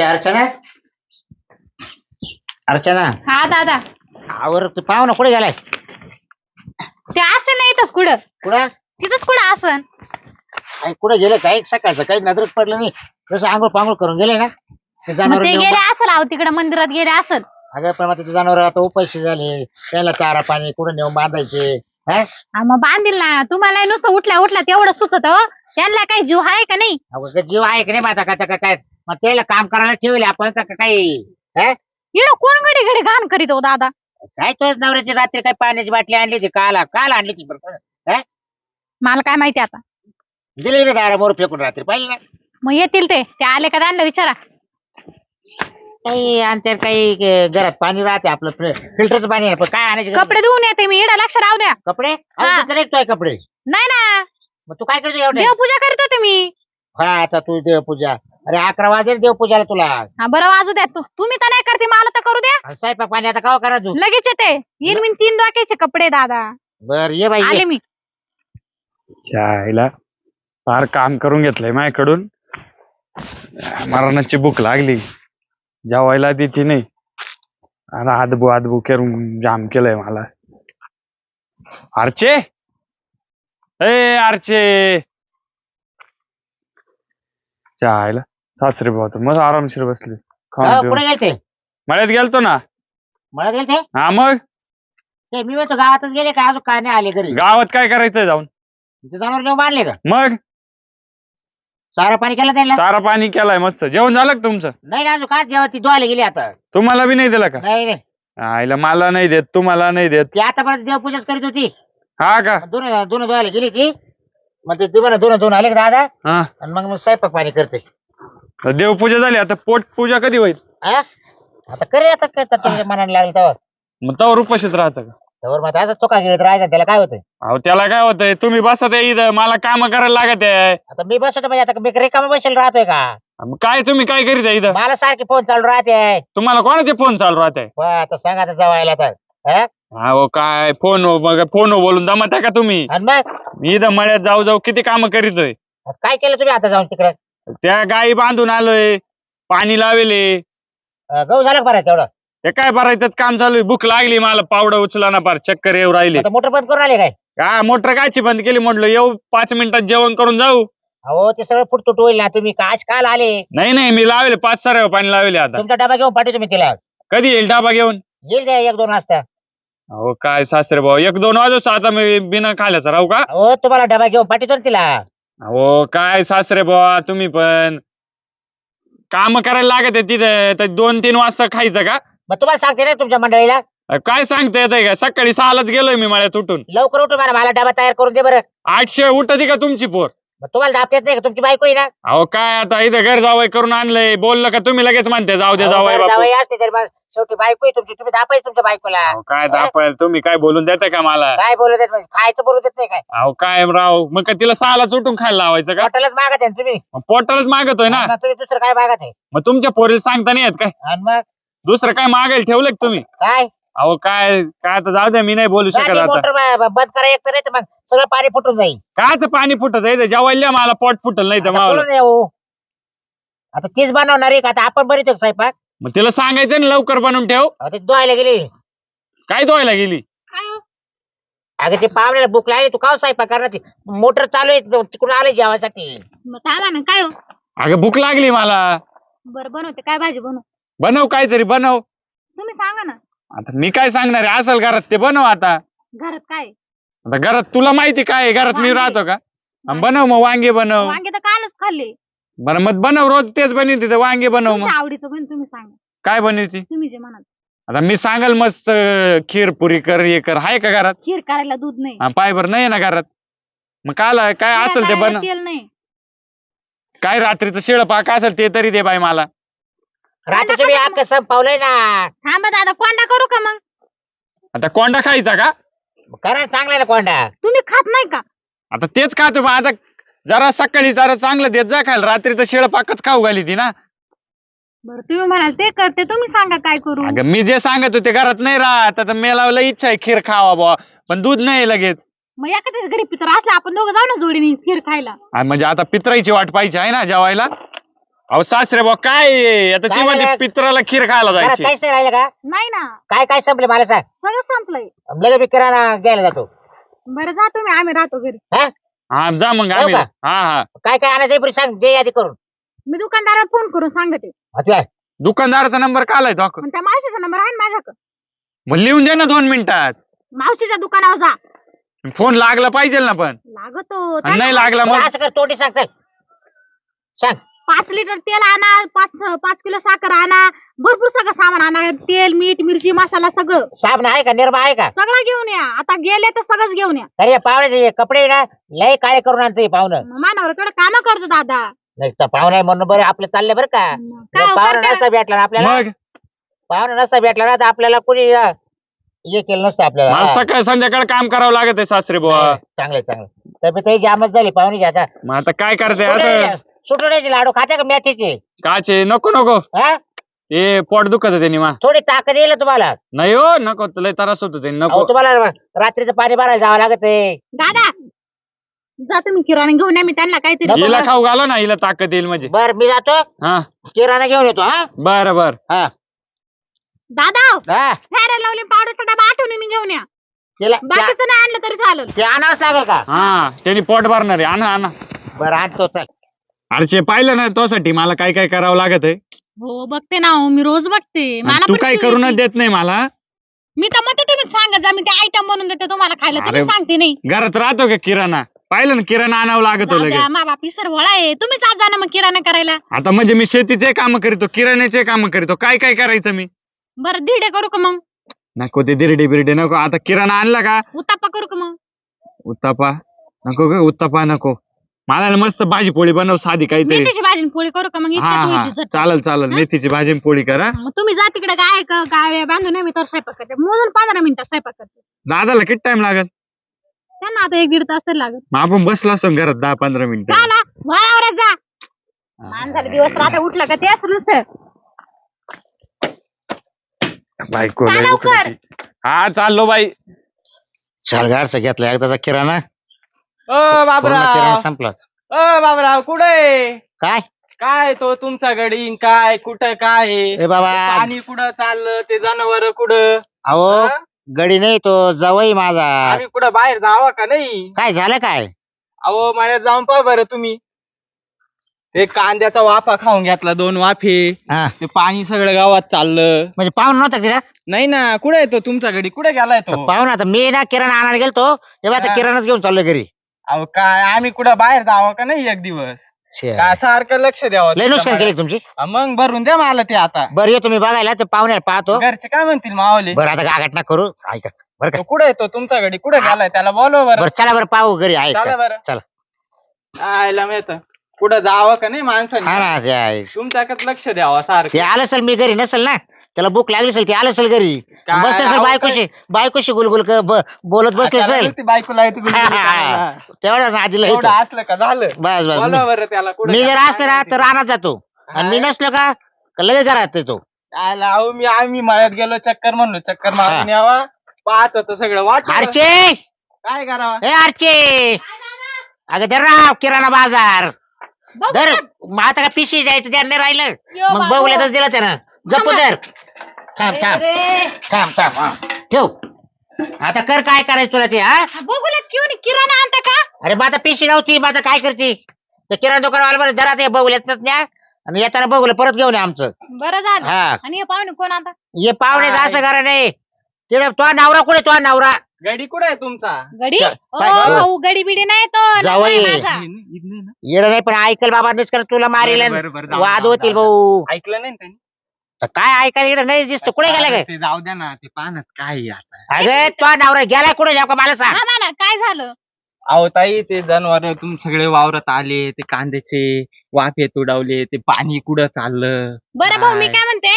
अर्चना अर्चना हा दादा आवर तू पाहू ना कुठे गेलाय? ते असेल ना इथंच कुठं कुठं तिथंच कुठं असन. कुठे गेले? काही सकाळचं काही नजरच पडलं नाही. जसं आंघोळ पांघोळ करून गेले ना ते मग जनावर ते गेले असेल अहो तिकडे मंदिरात गेले असेल. अगं पण आता ते जनावर आता उपाशी झाले, त्याला चारा पाणी कुठं नेऊन बांधायचे? हा, मग बांधील ना. तुम्हाला नुसतं उठल्या उठल्या तेवढं सुचत हो. त्यांना काही जीव आहे का नाही? जीव आहे की नाही माझा का काय? मग त्याला काम करायला ठेवले आपण का काही? इकडं कोण घडी घडी घाण करीत हो दादा? काय तोच नवऱ्याची रात्री काय पाण्याची बाटली आणली होती काल आणली ती बरोबर मला काय माहिती आता. दिली रे दारा मोर फेकून रात्री पाहिजे ना. मग येतील ते आले का त्यांना विचारा. काही आणते काही घरात पाणी राहते आपलं फिल्टरचं पाणी आहे, पण काय आणायचे कपडे धुवून येते मी. इकडं लक्ष राहू द्या. कपडे? हा. तोय कपडे नाही ना, मग तू काय करतो एवढे? देवपूजा करत होते मी. हा आता तू देवपूजा. अरे 11 वाजेल देवपूजाला तुला. हा बरं वाजू द्या. तुम्ही तर नाही करते, मला तर करू द्या. स्वयंपाक पाणी आता कवा करा तू? लगेच येते. येईन मी 3 डोक्याचे कपडे दादा. बर ये बाई आले मी. यायला फार काम करून घेतलंय माझ्याकडून. मरणाची भूक लागली, जेवायला देते नाही. अरे आदबू करून जाम केलंय मला. आरचे ए आरचे चायला सासरे भाऊ मग आरामशीर बसले. कुठे गेलते? मळ्यात गेलतो ना. मला गेलते हा मग ते मी म्हणतो गावातच गेले का अजून काय नाही आले घरी? गावात काय करायचंय जाऊन? जनावर नेऊन बांधले का? मग चारा पाणी केलं त्याला? चारा पाणी केलाय मस्त. जेवण झालं का तुमचं? नाही ना अजून काय जेव्हा ती धुवायला गेली आता. तुम्हाला बी नाही दिला का? नाही नाही आईला मला नाही देत, तुम्हाला नाही देत. ती आतापर्यंत देवपूजाच करीत होती. हा का? दोन धुवायला गेली ती. मग ते मला दोन आले का दादा? हा आणि मग स्वयंपाक पाणी करते. देवपूजा झाली, आता पोट पूजा कधी होईल? आता करे आता काय तुझ्या मनाला लागलं तेव्हा. मग तवर उपाशीच राहायचं का? त्यावर मग असं चोका गेले राहायचा त्याला काय होतंय? अहो त्याला काय होतंय, तुम्ही बसत आहे इथं, मला काम करायला लागत आहे. आता मी बसतो म्हणजे आता मी रिकामा बसेल राहतोय का? मग काय तुम्ही काय करीत आहे इथं? मला सारखे फोन चालू राहते. तुम्हाला कोणाचे फोन चालू राहते? आता सांगा आता जवायला तर हो काय फोन मग फोन बोलून दमत आहे का तुम्ही? आणि मग मी इथं मळ्यात जाऊ किती काम करीतोय. काय केलं तुम्ही आता जाऊन तिकडे? त्या गायी बांधून आलोय, पाणी लावेले. गहू झालं का बरं तेवढं? ते काय भरायचंच काम चालू आहे. भूक लागली मला, पावडं उचला ना पार चक्कर येऊ राहिले. आता मोटर बंद करून आले काय? का मोटर कायची बंद केली? म्हटलं येऊ 5 मिनिटात जेवण करून जाऊ. अहो ते सगळं फुटतुट होईल ना. तुम्ही आज काल आले? नाही मी लावले 5 सारे पाणी लावले. आता तुमचा डबा घेऊन पाठवतो तुम्ही तिला. कधी येईल डबा घेऊन? येईल द्या 1-2 वाजता. अहो काय सासरे भाऊ 1-2 वाजता आता मी बिना खाल्याचं राहू का? हो तुम्हाला डबा घेऊन पाठवतो ना तिला. अहो काय सासरे भाऊ तुम्ही पण काम करायला लागत आहे तिथे, तर 2-3 वाजता खायचं का? मग तुम्हाला सांगते ना तुमच्या मंडळीला. काय सांगता येतंय का? सकाळी 6लाच गेलोय मी मळ्यात उठून. लवकर उठून मला डबा तयार करून दे बरं. 800 उठती का तुमची पोर? मग तुम्हाला दाब येत नाही का? तुमची बायको आहे ना. अहो काय आता इथं घर जावई करून आणलंय, बोललं का तुम्ही लगेच म्हणते जाऊ दे जावई बापू. जावई असते तरी मग शेवटी बायको आहे तुमची. तुम्ही दापायच तुमच्या बायकोला. अहो काय दापायला तुम्ही काय बोलून देताय का मला? काय बोलू देत म्हणजे खायचं बोलू देत नाही काय? अहो काय राव, मग का तिला 6लाच उठून खायला लावायचं का? हॉटेलच मागत आहे ना तुम्ही. मग पोटालाच मागतोय ना. मग तुम्ही दुसरं काय मागत आहे? मग तुमच्या पोरीला सांगता नाही येत काय? आणि मग दुसरं काय मागायला ठेवलं का तुम्ही? काय अहो काय काय आता जाऊ द्या, मी नाही बोलू शकत आता. मोटर बंद करा एक तर नाही तर मग सगळं पाणी फुटून जाईल. काच पाणी फुटत आहे जेवायला, मला पोट फुटल नाही तर आता मावलं. बोलू नये हो. आता तीच बनवणार आहे का? आता आपण बरीच स्वयंपाक. मग तिला सांगायचं ना लवकर बनवून ठेव. आता ती धुवायला गेली. काय धुवायला गेली? अगं ते पाहुण्याला भूक लागली, तू का स्वयंपाक करणार? ती मोटर चालू आहे तिकडून आले जेवायसाठी. मग थांबा ना. काय हो? अगं भूक लागली मला. बरं बनवते. काय भाजी बनवू? बनव काहीतरी बनव. तुम्ही सांगा ना. आता मी काय सांगणार आहे, असेल घरात ते बनव. आता घरात काय? आता घरात तुला माहिती काय आहे? घरात मी राहतो का? बनव मग वांगे बनव. वांगे तर कालच खाल्ले. बरं मग बनव, रोज तेच बनवते वांगे बनव. मग तुमच्या आवडीचं पण तुम्ही सांगा. काय बनवती? तुम्ही जे म्हणाल. आता मी सांगाल मस्त खीर पुरी कर हे कर. हाय का घरात? खीर करायला दूध नाही. पाय बरं नाही ना घरात. मग काय काय असेल ते बनव. तेल नाही. काय रात्रीचं शिळ पाक असेल ते तरी दे बाई मला. रात्री तुम्ही अख्खं संपवलंय ना. थांबा दादा. कोंडा करू का मग? आता कोंडा खायचा का? करा चांगला ना कोंडा. तुम्ही खात नाही का? आता तेच खातो बा. आता जरा सकाळी जरा चांगलं देत जा खायला, रात्रीचं शिळ पाकच खाऊ घाली ती ना. बरं तुम्ही म्हणाल ते करते. तुम्ही सांगा काय करू. अगं मी जे सांगत होते घरात नाही राहत. आता मेलावला इच्छा आहे खीर खावा बुवा, पण दूध नाही लगेच. मग एखाद्याच घरी पितर असला आपण दोघं जाऊ ना जोडीने खीर खायला. आणि म्हणजे आता पित्राची वाट पाहिजे आहे ना जेवायला. अहो सासरे भाऊ काय आहे? आता ती काय म्हणजे झालं? पित्राला खीर खायला घरात जायची. काहीच नाही राहिलं का? नाही ना, काय काय संपलं मला सांग. सगळं संपलंय. लगेच मी किराणा घ्यायला जातो. बरं जा तुम्ही, आम्ही राहतो घरी. हा हा जा मग आम्ही. जाऊ हा हा काय काय आणायचं बरी सांग, दे यादी करून. मी दुकानदाराला फोन करून सांगते. हा, तू आहे. दुकानदाराचा नंबर कालाय तो. पण त्या मावशीचा नंबर आहे ना माझ्याकडे. मग लिहून दे ना 2 मिनिटात. मावशीच्या दुकानावर जा. फोन लागला पाहिजे ना पण. लागतो. आणि नाही लागला बरं, मग असं कर, तोंडी सांग चल. सांग. 5 लिटर तेल आणा, 5 किलो साखर आणा, भरपूर सगळं सामान आणा. तेल, मीठ, मिरची, मसाला सगळं साबण आहे का, निरमा आहे का? सगळं घेऊन या. आता गेले तर सगळंच घेऊन या. अरे या पाहुण्याचे कपडे ना लय काळे करून आणते पाहुणं. मानावर कडे काम करतो दादा. नाही तर पाहुणा आहे म्हणून बरं आपलं चाललंय बरं का. काय हो, पाहुणा करते नसता भेटला ना आपल्याला, मग पाहुणा नसता भेटला ना तर आपल्याला कोणी हे केलं नसतं आपल्याला. मला हा. सकाळ संध्याकाळ काम करावं लागत आहे सासरे बुवा. चांगलं चांगलं. तब्येत जामच झाली पाहुणी आता. मग आता काय करते आता. सुटण्याचे लाडू खाते का मेथीचे? काचे नको नको. हा हे पोट दुखत त्यांनी मा. थोडी ताकद येईल तुम्हाला. नाही हो नको लय त्रास होतो त्यांनी अहो, नको. तुम्हाला रात्रीचं पाणी भरायला जावं लागत आहे. दादा जा तुम्ही किराणा घेऊन या. मी त्यांना काहीतरी नको. हिला खाऊ घालो ना हिला ताकद येईल म्हणजे. बर मी जातो हा किराणा घेऊन येतो. हा बर बर. हा दादा हा. फेअर लावली पावडरचा डबा आठवणी मी घेऊन या. तिला- बाकीचं नाही आणलं तरी चालेल. ते आणावंच लागेल का? हा त्यांनी पोट भरणार आहे. आणा आणा. बरं आणतो चल. अरे पाहिलं ना तोसाठी मला काय काय करावं लागत आहे. हो बघते ना हो, मी रोज बघते. आणि मला तू पण काय शिव करूनच येते. देत नाही मला. मी तर म्हणते तुम्ही सांगत जा. मी ते आयटम बनवून देते तुम्हाला खायला. तुम्ही अरे, सांगते नाही. घरात राहतो का किराणा. पाहिलं ना किराणा आणावं लागतो जाऊ लगेच. द्या, मा बापी सरवळा आहे. तुम्हीच आज जा ना मग किराणा करायला. आता म्हणजे मी शेतीचे काम करीतो किराण्याचे काम करीतो काय काय करायचं मी. बरं धिडे करू का मग? नको ते दिरडे बिरडे नको. आता किराणा आणला का. उत्तापा करू का मग? उत्तापा नको का. उत्तापा नको. मला ना मस्त भाजी पोळी बनव साधी काहीतरी. मेथीची भाजी आणि पोळी करू का मग? हा इतकं हा होईल झटपट. चालेल चालेल. मेथीची भाजी आणि पोळी करा. मग तुम्ही जा तिकडे काय गाय बांधून या, मी तर स्वयंपाक करते. मोजून 15 मिनिटात स्वयंपाक करते. दादाला किती टाइम लागेल. त्यांना आता 1-1.5 तास तरी लागेल. मग आपण बसलो असतो घरात 10-15 मिनिटं. झाला वावरात जा. माणसाला दिवस रात्र उठला का तेच नुसतं. बायको जा लय लवकर. उकडायची. हा चाललो बाई. शालगारचा घेतला एकदाचा किराणा. ओ पूर्ण बाबराव किराणा संपला. ओ बाबराव कुठे काय काय तो तुमचा गडी काय कुठं काय आहे? ए बाबा पाणी कुठं चाललं ते जनावर कुठं अहो हा? गडी नाही तो जवळ माझा. आम्ही कुठं बाहेर जावा का नाही काय झालं काय? अहो मळ्यात जाऊन पहा बरं तुम्ही. ते कांद्याचा वाफा खाऊन घेतला 2 वाफे. हा ते पाणी सगळं गावात चाललं. म्हणजे पाहुणा नव्हता तिला. नाही ना कुठे येतो तुमचा गडी कुठे गेलाय तो? पाहुणा आता मी ना किराणा आणायला गेलतो तेव्हा आता हा. किराणाच घेऊन चाललोय घरी. अहो काय आम्ही कुठं बाहेर जावा का नाही एक दिवस छे. काय सारखं लक्ष द्यावं लय तुमच्या नुकसान केली मळ्यात. तुमची. मग भरून द्या मला ते आता. बरं येतो मी बघायला ते पाहुण्याला पाहतो. घरचे काय म्हणतील मावले? बरं आता गागाट ना करू ऐका बरं का. तो कुठे येतो तुमचा गडी कुठे गेलाय त्याला बोलव बरं. बरं चला बरं पाहू घरी आहे चला का. बरं. चला आयला मिळत कुठं जावं का नाही हा माणसाने ना ते आहे. तुमच्याकडे लक्ष द्यावं ते सारखं. आलं असेल मी घरी नसेल ना त्याला भूक लागली असेल ते आलं असेल घरी काय बसले असेल राव बायकोशी गुलगुल बोलत बसले त्याला असेल. नुसती बायकोला येते गुलगुली करायला. तेवढं नादीला एवढं येतो. असलं का झालं. बस बस बोला बरं त्याला कुठं मी जर गेला असलो ना तर रानात जातो आणि मी नसलो का का लगेच घरात येतो. आयला अहो आम्ही मळ्यात गेलो चक्कर म्हणलो चक्कर मारून यावा पाहत होतो सगळं वाट आरचे काय करावं. ए आरचे अगं धर राव किराणा बाजार बघू धर. ना. मग आता का पिशी द्यायचं त्याने राहिलं यो मग बाबू. बघूल्यातच दिलं त्यानं. जपू धर. थांब थांब अरे, थांब थांब हा. ठेव. आता कर काय करायचं तुला ते. हा बघूलात घेऊन किराणा आणता का? अरे मग आता पिशी नव्हती मग आता काय करते ते किराणा दुकानवाला बरं जरा ते बघूल्यातच न्या आणि येताना बघूलं परत घेऊन या आमचं. बरं झालं. हा आणि हे पाहुणे कोण आता? हे पाहुण्याचं असं करा नाही तिकडे तो नवरा कुठे तो नवरा गडी कुठे आहे तुमचा? गडी काय- ओ काय- भाऊ गडी बिडी नाही तो जावई. नवरा आहे माझा. इथं ना. येणं नाही पण ऐकल बाबा निष्कर तुला मारेल बरं, बरं, बरं, जाऊ, वाद जाऊ, होतील जाऊ, भाऊ. ऐकलं नाही ना त्यांनी? तर काय ऐकायला इकडे नाही दिसत कुठे गेला काय? ते जाऊ द्या ना ते पाहणं काय आहे आता. अरे तो नवरा गेला कुठे नेमका मला सांग. हा ना काय झालं? अहो ताई ते जनावर तुम सगळे वावरात आले ते कांद्याचे वाफे तुडवले ते पाणी कुठं चाललं. बरं भाऊ मी काय? काय म्हणते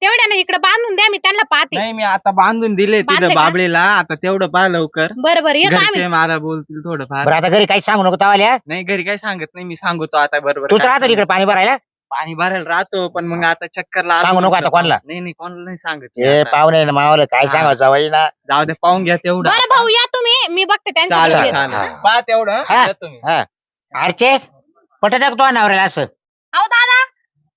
तेवढ्यानं इकडे बांधून द्या मी त्यांना पाहते. नाही मी आता बांधून दिले बांधले तिथं का? बाबळीला आता तेवढं पहा लवकर. बरं बरं येतो आम्ही. घरचे मला बोलतील थोडंफार. बरं आता घरी काही सांगू नको तवाल्या. नाही घरी काय सांगत नाही मी सांगतो आता बरोबर. तू तर काय राहतो इकडे पाणी भरायला. पाणी भरायला राहतो पण मग आता चक्करला सांगू नको आता कोणाला. नाही कोणाला नाही सांगत ते आता. पाहुणे मावलं काय हा. सांगावं जावई ना. जाऊ दे पाहून घ्या तेवढं बरं आता. भाऊ या तुम्ही मी बघते त्यांच्या चालेल घरी. हा. चालेल पहा तेवढं हा. येतो मी. हा अर्चे पटत का तो नवऱ्याला असं अहो दादा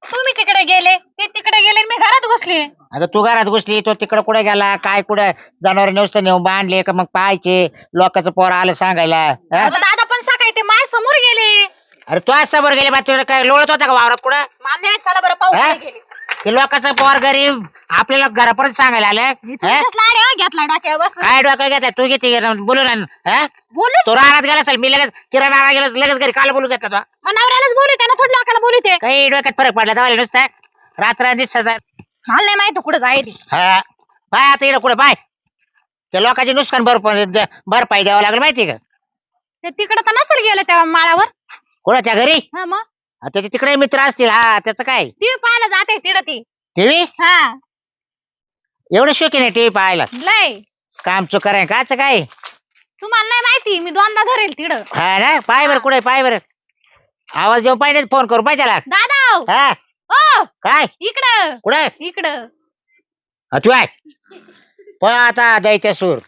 तुम्ही तिकडे गेले ते तिकडे गेले मी घरात बसले. आता तू घरात घुसली तो तिकडे कुठे गेला काय कुठे जनावर नुसतं नेऊन बांधले का मग पाहायचे लोकांचं पोर आलं सांगायला हा? अहो, दादा पण सकाळी ते माझ्या समोर गेले. अरे तू आज समोर गेले बा काय लोळत होता का वावरात कुठं मान्य आहे, चला बरं पाहू हा? कुठे गेले. ते लोकांचं पोर गरीब आपल्याला घरापर्यंत सांगायला आलं हा? तुमच्याच लाड आहे, घेतला डोक्यावर बस. काय डोकं घेताय तू घेते बोलून आण, हा? बोलू तो रानात गेला असेल मी लगेच किराणा आणायला गेलो लगेच घरी काल बोलू घेतला तो मग नवऱ्यालाच बोलू त्यांना थोडं लोकांना बोलू ते. काही डोक्यात फरक पडला तर नुसतं रात्र दिसत मला नाही माहिती कुठं जाय ते. हा बाय आता इकडे कुठे बाय त्या लोकांचे नुकसान भरपाई द्यावं लागेल माहिती का ते तिकडं तर नसेल गेलं त्या माळावर. कुठं त्या घरी हा मग त्याचे तिकडे मित्र असतील हा त्याचं काय टीव्ही पाहायला जाते तिकडं ती. टीव्ही हा एवढं शोकीन आहे टीव्ही पाहायला लय काम चुकार आहे काच काय तुम्हाला नाही माहिती मी दोनदा धरेल तिकडं. हा ना पाय बरं कुठे पाय बरं आवाज देऊन पाहिजे फोन करू पाहिजे त्याला दादा हा ओ काय इकडं कुठे इकडं. तू आहे पण आता दैत्य सूर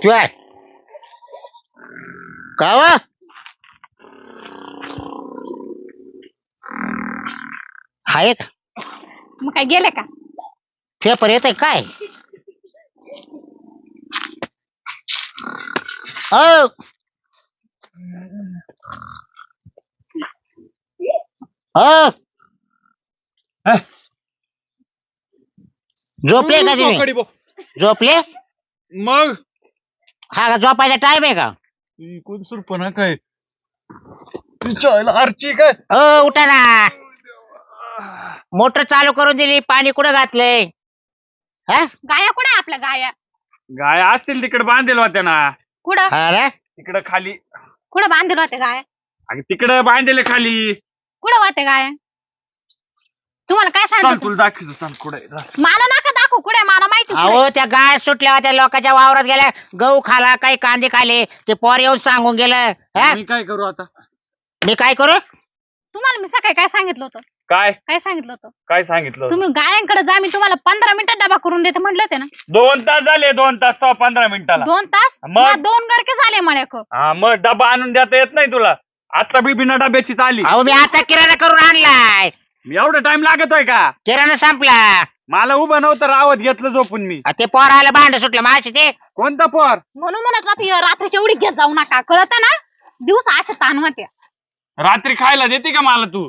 तू आहे का व? आहे का मग काय गेले का. पेपर येत काय हो हो हा. झोपले का तुम्ही बोकडी बो. झोपले मग हा का झोपायचा टाइम आहे का कोण सुरपणा काय तिच्या आरची काय हो उठा ना मोटर चालू करून दिली पाणी कुठं घातलंय हा गाया कुठे आहे आपल्या गाया. गाय असतील तिकडे बांधेल होत्या ना कुठं हा ना तिकडे खाली कुठं बांधून होते गाया. अगं तिकडे बांधले खाली कुठं होते गाया. तुम्हाला काय सांग सांगतो तुला दाखवतो सांग कुठे मला नका दाखवू कुठे मला माहिती कुठे. अहो त्या गाय सुटल्या होत्या लोकांच्या वावरात गेल्या गहू खाला काही कांदे खाले ते पोर येऊन सांगून गेलं हा? मी काय करू आता मी काय करू तुम्हाला मी सकाळी काय सांगितलं होतं काय काय सांगितलं होतं काय सांगितलं तुम्ही गायांकडे जा मी तुम्हाला 15 मिनिटात डबा करून देते म्हटलं होते ना. 2 तास झाले 2 तास तो 15 मिनिटाला 2 तास मग? मला 2 गरके झाले मळ्याक. हा मग डबा आणून देता येत नाही तुला आता बी बिना डब्याचीच आली अहो मी आता किराणा करून आणलाय मी एवढा टाइम लागतोय का किराणा संपला मला उभं नव्हतं रावत घेतलं झोपून मी ते पोर आलं भांड सुटलं माशी ते कोणता पोर म्हणून म्हणत होती रात्रीच्या एवढी घेत जाऊ नका कळत ना दिवस अशा ताण होत्या. रात्री खायला देते का मला तू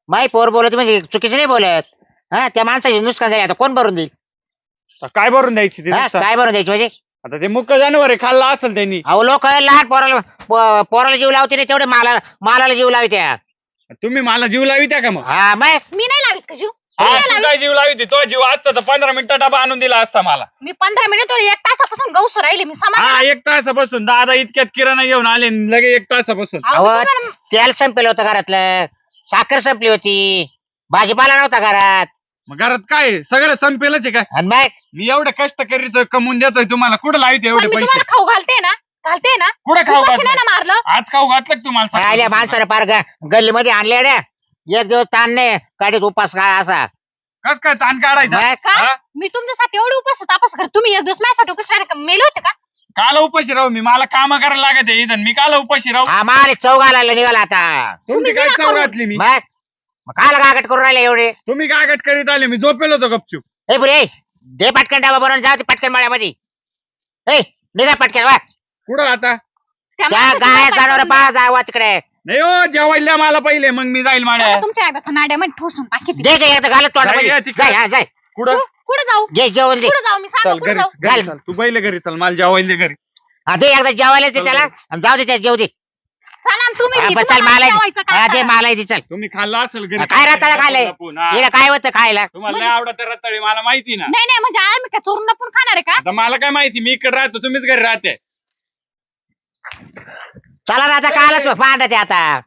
माई पोर बोलत म्हणजे चुकीचं नाही बोलत हा त्या माणसाची नुकसान झाली आता कोण भरून देईल काय भरून द्यायची ते हा, नुसतं? काय भरून द्यायची म्हणजे आता ते मुक्क जनावर आहे खाल्ला असेल त्यांनी अहो लोक लहान पोराला जीव लावते नाही तेवढे मालाला जीव लावत्या तुम्ही मला जीव लावित्या का मग हा मग मी नाही लावित का जीव. हा, मी नाही तू लावीत. काय जीव लाविते तो जीव असता तर 15 मिनिटं डबा आणून दिला असता मला मी 15 मिनिट 1 तासापासून गौस राहिले मी हा समाज. 1 तासापासून दादा इतक्यात किराणा घेऊन आले आणि लगे 1 तासापासून अहो तेल संपलं होतं घरातलं साखर संपली होती भाजीपाला नव्हता घरात मग घरात काय आहे? सगळं संपेलच आहे काय आणि मग मी एवढं कष्ट करीत कमवून देतोय तुम्हाला कुठं लाविते एवढे मी पैसे तुम्हाला खाऊ घालते ना कुठं खाऊ उपाशी नाही घातलं ना मारलं. आज खाऊ घातलं का तुम्हाला आल्या सकाळपासून? माणसाने पार गल्लीमध्ये आणले रे एक दिवस ताण नाही काढीत उपास काय असा कस काय ताण काढायचा मग का हा? मी तुमच्यासाठी एवढी उपास तापास कर तुम्ही एक दिवस माझ्यासाठी उपास मेले होते का. काला उपाशी राहू मी मला काम करायला लागत आहे इथं मी काला उपाशी राहू हा माल चव घालायला निघाला आता तुमची काय जिना चव करून. घातली मी मग काला गागट करून राहिले एवढे तुम्ही काय गट करीत आले मी झोपेल होतो गपचूप ए बुरे दे पटकन डाबा बनवून जाऊ ते पटकन मळ्यामध्ये ए निघा पटकन वा कुठं आता त्या त्या माणसाचं गाय उपाय जनावर करून पहा जावा तिकडे नाही हो जेवायला मला पहिले मग मी जाईल चला माड्या तुमच्या एकदा नाड्यामध्ये ठोसून टाकी दे गे एकदा घालत जाय, तोंडामध्ये या तिकडे. जाय हा जाय कुठं कुठे जाऊ घे जेवण दे कुठे जाऊ मी सांगा चल कुठे घरी जाऊ. घरी चल तू पहिले घरी चल मला जेवायला दे घरी हा दे एकदा जेवायला दे चल, त्याला आणि जाऊ दे त्याला जेव दे चला ना तुम्ही हा, बी, बस चल तुम्हाला मला जेवायचं काय हा दे करा. मला दे चल तुम्ही खाल्ला असेल घरी काय रताळा खायला लपून, हा. इकडे काय होतं खायला तुम्हाला नाही आवडत रताळी मला माहिती ना नाही नाही म्हणजे आम्ही काय चोरून पण खाणार आहे का. आता मला काय माहिती मी इकडे राहतो तुम्हीच घरी राहते चला ना आता काय आला तू भांडत आहे आता